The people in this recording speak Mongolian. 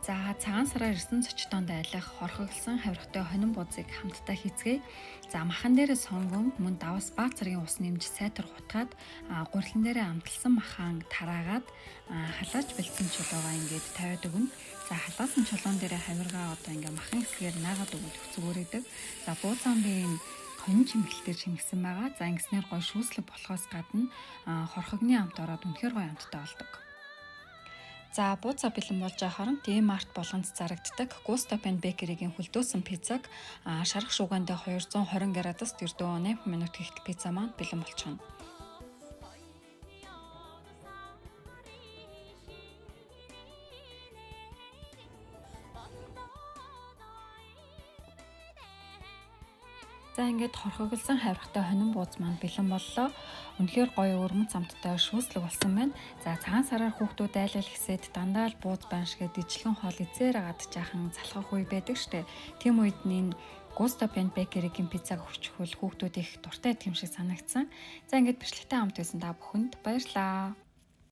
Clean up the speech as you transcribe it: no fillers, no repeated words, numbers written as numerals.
За цагаан сараар ирсэн зочдоонд айлах хорхоглсон хавиргатай хонин бузыг хамтдаа хийцгээе. За махан дээрээ сонгон мөн давас ба цэргийн ус нэмж сайтар хутгаад гурилан дээрээ амталсан махан тараагаад халаач бэлдсэн чулуугаа ингээд тавиад өгнө. За халаасан чулуун дээрээ хавиргаа одоо ингээ махан хэсгээр наагаад өгөх зүгээрээдэг. За бууцаамбын хонин чимгэлтээр чимгсэн байгаа. За ингэснээр гой шүүслэг болохоос гадна хорхогны амт ороод үнэхээр гой амттай болдог. За бууцаа бэлэн болж байгаа хооронд D-Mart болгонд зарагддаг Gusto Pan Bakery-гийн хөлдөөсөн пиццаг шарах шуугиандаа 220 градуст ердөө 8 минут хийхэд пицца маань бэлэн болчихно. За ингээд хорхоглосон хавиргатай хонин бууз маань бэлэн боллоо. Үнэхээр гоё өрмөц амттай шүүслэг болсон байна. За цагаан сараар хүүхдүүд айлал гэсэд дандаа л бууз байна шигээ дижлэн хоол изээр агаад жаахан залхах үе байдаг штэ. Тэм үед энэ Gusto Pan Bakery-гийн пиццаг хөвчхөл хүүхдүүд их дуртай юм шиг санагдсан. За ингээд бичлэгтэй хамт байсан та бүхэнд баярлалаа.